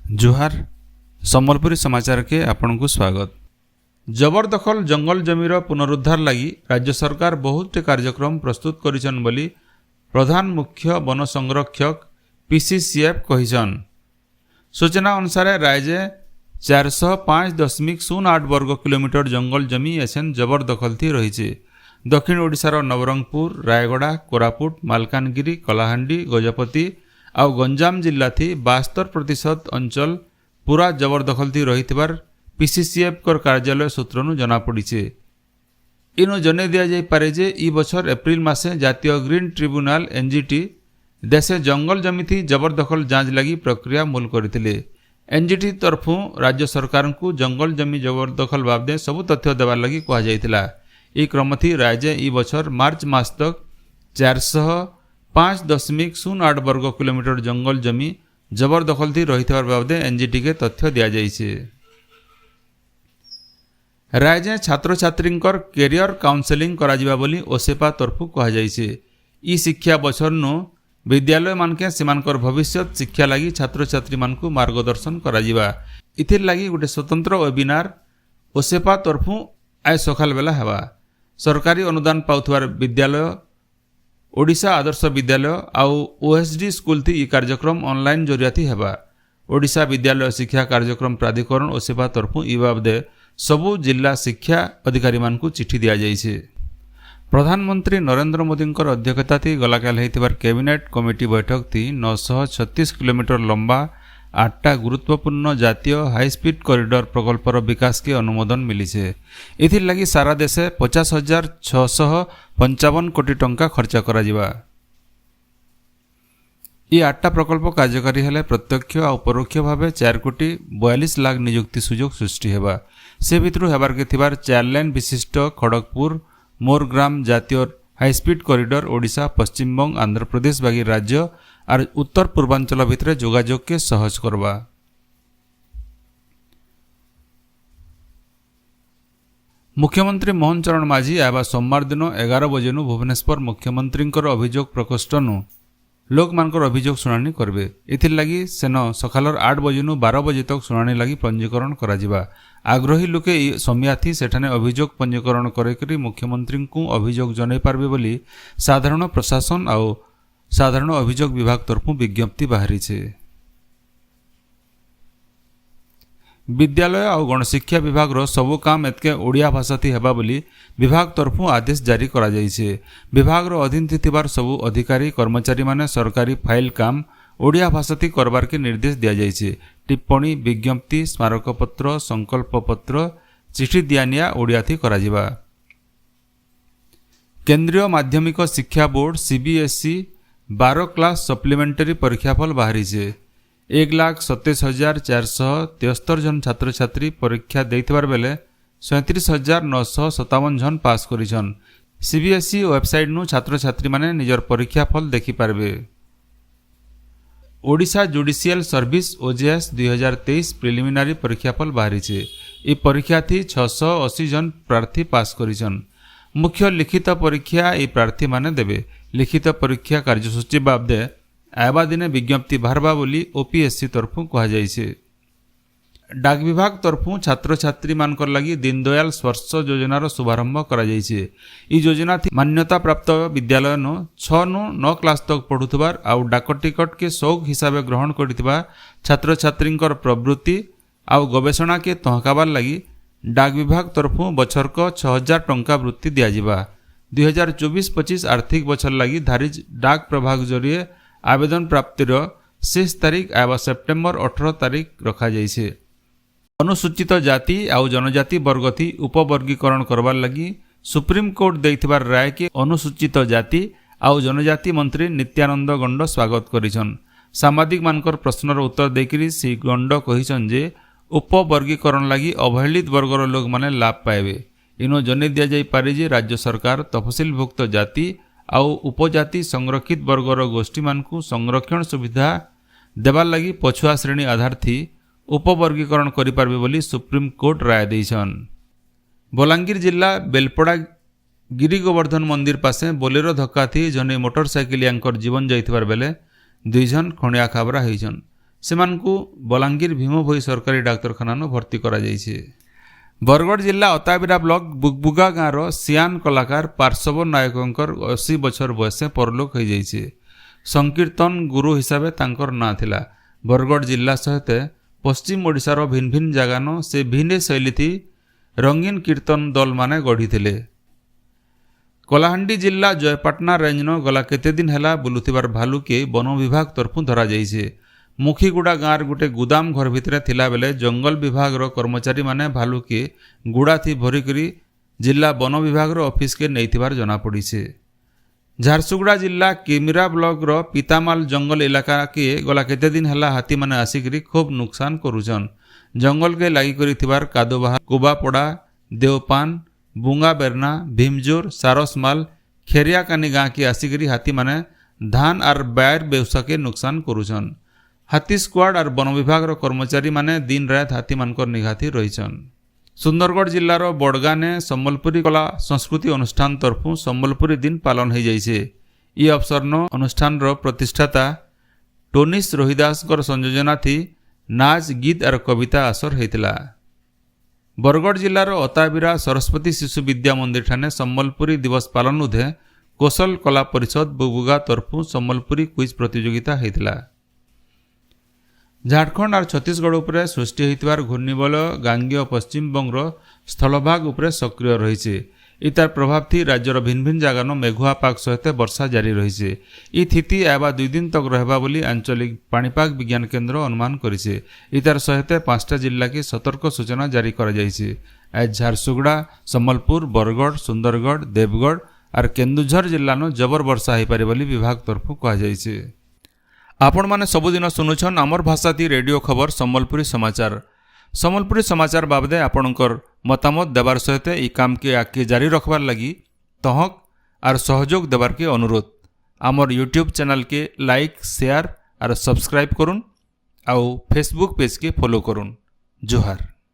जुहार सम्बलपुरी समाचार के आपन को स्वागत। जबरदखल जंगल जमीर पुनरुद्धार लगी राज्य सरकार बहुत कार्यक्रम प्रस्तुत करिछन बोली प्रधान मुख्य वन संरक्षक पीसीसीएफ कहिछन। सूचना अनुसार राज्य 405.08 वर्ग किलोमीटर जंगल जमी एसेन जबरदखल थी रही। दक्षिण ओडिशार नवरंगपुर, रायगड़ा, कोरापुट, मालकानगिरी, कलाहांडी, गजपति आउ गंजाम जिल्ला थी 72% अंचल पूरा जबरदखल थी रही पीसीसीएफ कर कार्यालय सूत्रनु जना पड़ीचे। इनु जने दिया जाई पारे जे ई बछर एप्रिल मासे जातीय ग्रीन ट्रिब्यूनाल एनजीटी देशे जंगल जमी थी जबरदखल जांच लगी प्रक्रिया मूल करथिले। एनजीटी तरफु राज्य सरकार को जंगल जमी जबरदखल बाबदे सबु तथ्य देवार लगी कहा जाइतिला। ई क्रम थी राज्य ई बछर मार्च मास तक 405.08 वर्ग किलोमीटर जंगल जमी जबरदखल थी रही बाबदे एनजीटी के तथ्य दिया जाइछे। राज्य छात्र छात्री कैरियर काउंसेलिंग कराजिबा बोली ओसेपा तरफु कहा जाइछे। ई शिक्षा बछर नु विद्यालय मानके सेमानकर भविष्य शिक्षा लगी छात्र छात्री मानकु मार्गदर्शन कराजिबा। इथिर लगी गोटे स्वतंत्र वेबिनार ओसेपा तरफु आय सकाल बेला हेबा। सरकारी अनुदान पाउथवार विद्यालय, ओडिशा आदर्श विद्यालय आउ ओएसडी स्कूल थी ई कार्यक्रम ऑनलाइन जरिया थी हेबा। ओडिशा विद्यालय शिक्षा कार्यक्रम प्राधिकरण ओसेपा तरफु ई बाबदे सबु जिला शिक्षा अधिकारी मानकु चिठी दिया जाइछे। प्रधानमंत्री नरेंद्र मोदी अध्यक्षता थी गलाकाल होइतिबार कैबिनेट कमिटी बैठक थी 936 किलोमीटर लंबा 8टा गुरुत्वपूर्ण जातीय हाईस्पीड कॉरिडोर प्रकल्पर विकास के अनुमोदन मिली। इथिर लगी सारा देशे 50,655 कोटी टंका खर्च करा जिबा। ई 8टा प्रकल्प कार्यकारी हेले प्रत्यक्ष और परोक्ष भाव 4,42,00,000 नियुक्ति सुजोग सृष्टि हेबा। से भितरु हेबार के थिबार 4 लेन विशिष्ट खड़गपुर मोरग्राम जातीय हाईस्पीड कॉरिडोर ओडिशा, पश्चिम बंग, आंध्र प्रदेश बागी राज्य और उत्तर पूर्वांचल भितर जोगाजोग के सहज करवा। मुख्यमंत्री मोहन चरण माझी आवा सोमवार दिन 11 बजे भुवनेश्वर मुख्यमंत्री अभियोग प्रकोष्ठ लोक मानकर अभियोग शुणाणी करबे। इथिर लगी सेन सकालर 8 बजे 12 बजे तक शुणाणी लगी पंजीकरण कराजिबा। आग्रही लोके समिया थी सेठाने अभियोग पंजीकरण करेकरी मुख्यमंत्री को अभियोग जनाई पारबे बोली साधारण प्रशासन और साधारण अभियोग विभाग तरफु विज्ञप्ति बाहरी छे। विद्यालय और गणशिक्षा विभाग रो सबु काम एतके ओडिया भाषा थी हेबा बोली विभाग तरफु आदेश जारी करा जाइछे। विभाग रो अधीन थिबार सबु अधिकारी कर्मचारी माने सरकारी फाइल काम ओडिया भाषा थी करबार के निर्देश दिया जाइछे। टिप्पणी, विज्ञप्ति, स्मारक पत्र, संकल्प पत्र, चिठी दियानिया ओडिया थी कराजिबा। केंद्रीय माध्यमिक शिक्षा बोर्ड सीबीएसई 12 क्लास सप्लीमेंटरी परीक्षाफल बाहरी छे। 1,27,473 जन छात्र छात्री परीक्षा देइथिबार बेले 37,957 जन पास करिछन। सीबीएसई वेबसाइट नु छात्र छात्री माने निजर परीक्षा फल देखि पारबे। ओडिशा जुडिशियल सर्विस ओजेएस 2023 प्रिलिमिनारी परीक्षाफल बाहरी छे। ई परीक्षा थी 680 जन प्रार्थी पास करिछन। मुख्य लिखित परीक्षा ई प्रार्थी माने देबे। लिखित परीक्षा कार्यसूची बाबदे आयबा दिने विज्ञप्ति बाहरबा बोली ओपीएससी तरफु कहा जाइछे। डाक विभाग तरफु छात्र छात्री मानकर लगी दीनदयाल स्पर्श योजनार शुभारंभ करा जाइछे। ई योजना थी मान्यता प्राप्त विद्यालय 6 नु 9 क्लास तक पढ़ुथबार आउ डाक टिकट के शौक हिसाब ग्रहण करितबा छात्र छात्री प्रवृत्ति आउ गवेषणा के तहकाबार लगी डाक विभाग तरफु बछरक 6,000 टंका वृत्ति दियाजिबा। 2024-25 आर्थिक बछर लगी धारिज डाक प्रभाग जरिए आवेदन प्राप्तिर शेष तारीख आवा सेप्टेम्बर 18 तारीख रखा जाइछे। अनुसूचित जाति आउ जनजाति वर्ग थी उपवर्गीकरण करबार लगी सुप्रीम कोर्ट देइथिबार राय के अनुसूचित जाति आउ जनजाति मंत्री नित्यानंद गंड स्वागत करिछन। सामाजिक मानकर प्रश्नर उत्तर देकरी श्री गंड कहिछन जे उपवर्गीकरण लगी अवहेलित वर्गर लोक माने लाभ पाइबे। इनो जने दिया जाई पारे जे राज्य सरकार तफसिलभुक्त जाति आउ उपजाति संरक्षित वर्गर गोष्ठी मानकु संरक्षण सुविधा देवार लगी पछुआ श्रेणी आधार थी उपवर्गीकरण करि पारबे बोली सुप्रीम कोर्ट राय दैछन। बलांगीर जिला बेलपड़ा गिरी गोवर्धन मंदिर पासे बोलेरो धक्का थी जने मोटरसाइकिलियांकर जीवन जाइथिबार बेले 2 जन खणिया खाबरा होइछन। ସେମାନଙ୍କୁ ବଲାଙ୍ଗୀର ଭୀମଭୋଇ ସରକାରୀ ଡାକ୍ତରଖାନା ଭର୍ତ୍ତି କରାଯାଇଛି। ବରଗଡ଼ ଜିଲ୍ଲା ଅତାବିରା ବ୍ଲକ ବୁଗବୁଗା ଗାଁର ସିଆନ୍ କଳାକାର ପାର୍ଶ୍ୱବ ନାୟକଙ୍କର 80 ବର୍ଷ ବୟସେ ପରଲୋକ ହୋଇଯାଇଛି। ସଂକୀର୍ତ୍ତନ ଗୁରୁ ହିସାବରେ ତାଙ୍କର ନାଁ ଥିଲା। ବରଗଡ଼ ଜିଲ୍ଲା ସହିତ ପଶ୍ଚିମ ଓଡ଼ିଶାର ଭିନ୍ନ ଭିନ୍ନ ଜାଗାନ ସେ ଭିନ୍ନ ଶୈଳୀଥି ରଙ୍ଗୀନ କୀର୍ତ୍ତନ ଦଲମାନେ ଗଢ଼ିଥିଲେ। କଳାହାଣ୍ଡି ଜିଲ୍ଲା ଜୟପାଟନା ରେଞ୍ଜନ ଗଲା କେତେ ଦିନ ହେଲା ବୁଲୁଥିବାର ଭାଲୁକେ ବନ ବିଭାଗ ତରଫରୁ ଧରାଯାଇଛି। ମୁଖିଗୁଡ଼ା ଗାଁର ଗୋଟିଏ ଗୁଦାମ ଘର ଭିତରେ ଥିଲାବେଳେ ଜଙ୍ଗଲ ବିଭାଗର କର୍ମଚାରୀମାନେ ଭାଲୁକେ ଗୁଡ଼ାଥି ଭରିକରି ଜିଲ୍ଲା ବନ ବିଭାଗର ଅଫିସକେ ନେଇଥିବାର ଜଣାପଡ଼ିছে। ଝାରସୁଗୁଡ଼ା ଜିଲ୍ଲା କିମିରା ବ୍ଲକର ପିତାମାଲ ଜଙ୍ଗଲ ଇଲାକାକେ ଗଲା କେତେ ଦିନ ହେଲା ହାତୀମାନେ ଆସିକରି ଖୁବ୍ ନୁକସାନ କରୁଛନ୍। ଜଙ୍ଗଲକେ ଲାଗି କରିଥିବାର କାଦୋବାହା, କୋବାପଡ଼ା, ଦେଓପାନ, ବୁଙ୍ଗା ବେର୍ନା, ଭୀମଜୋର, ସାରସମାଲ, ଖେରିଆକାନି ଗାଁକେ ଆସିକରି ହାତୀମାନେ ଧାନ ଆର୍ ବାୟର ବ୍ୟବସାକେ ନୁକସାନ କରୁଛନ୍। ହାତୀ ସ୍କ୍ୱାର୍ଡ ଆର୍ ବନ ବିଭାଗର କର୍ମଚାରୀମାନେ ଦିନ ରାତ ହାତୀମାନଙ୍କର ନିଘାତି ରହିଛନ୍। ସୁନ୍ଦରଗଡ଼ ଜିଲ୍ଲାର ବଡ଼ଗାଁନେ ସମ୍ବଲପୁରୀ କଲା ସଂସ୍କୃତି ଅନୁଷ୍ଠାନ ତରଫରୁ ସମ୍ବଲପୁରୀ ଦିନ ପାଳନ ହୋଇଯାଇଛି। ଇ ଅବସରନ ଅନୁଷ୍ଠାନର ପ୍ରତିଷ୍ଠାତା ଟୋନିସ ରୋହିଦାସଙ୍କର ସଂଯୋଜନା ଥି ନାଚ ଗୀତ ଆର୍ କବିତା ଆସର ହୋଇଥିଲା। ବରଗଡ଼ ଜିଲ୍ଲାର ଅତାବିରା ସରସ୍ୱତୀ ଶିଶୁ ବିଦ୍ୟା ମନ୍ଦିର ଠାନେ ସମ୍ବଲପୁରୀ ଦିବସ ପାଳନ ଉଧେ କୋଶଲ କଲା ପରିଷଦ ବୁଗବୁଗା ତରଫରୁ ସମ୍ବଲପୁରୀ କୁଇଜ ପ୍ରତିଯୋଗିତା ହୋଇଥିଲା। ଝାଡ଼ଖଣ୍ଡ ଆର୍ ଛତିଶଗଡ଼ ଉପରେ ସୃଷ୍ଟି ହୋଇଥିବାର ଘୂର୍ଣ୍ଣିବଳୟ ଗାଙ୍ଗୀୟ ପଶ୍ଚିମବଙ୍ଗର ସ୍ଥଳଭାଗ ଉପରେ ସକ୍ରିୟ ରହିଛି। ଇତାର ପ୍ରଭାବ ଥି ରାଜ୍ୟର ଭିନ୍ନ ଭିନ୍ନ ଜାଗାନ ମେଘୁଆ ପାଗ ସହିତ ବର୍ଷା ଜାରି ରହିଛି। ଇ ସ୍ଥିତି ଏବା 2 ଦିନ ତକ ରହିବା ବୋଲି ଆଞ୍ଚଳିକ ପାଣିପାଗ ବିଜ୍ଞାନ କେନ୍ଦ୍ର ଅନୁମାନ କରିছে। ଇତାର ସହିତ 5ଟା ଜିଲ୍ଲାକେ ସତର୍କ ସୂଚନା ଜାରି କରାଯାଇଛି। ଆଜ ଝାରସୁଗୁଡ଼ା, ସମ୍ବଲପୁର, ବରଗଡ଼, ସୁନ୍ଦରଗଡ଼, ଦେବଗଡ଼ ଆର୍ କେନ୍ଦୁଝର ଜିଲ୍ଲାନ ଜବର ବର୍ଷା ହୋଇପାରେ ବୋଲି ବିଭାଗ ତରଫରୁ କୁହାଯାଇଛି। ଆପଣମାନେ ସବୁଦିନ ଶୁଣୁଛନ୍ ଆମର ଭାଷାତି ରେଡ଼ିଓ ଖବର ସମ୍ବଲପୁରୀ ସମାଚାର। ସମ୍ବଲପୁରୀ ସମାଚାର ବାବଦେ ଆପଣଙ୍କର ମତାମତ ଦେବାର ସହିତ এই কামকে আগে জারি রখবার লাগি তহক আর সহযোগ দেবারকে অনুরোধ। আমার ইউটিউব চ্যানেলকে লাইক, শেয়ার আর সবসক্রাইব করুন। আউ ফেসবুক পেজকে ফলো করুন। জোহার।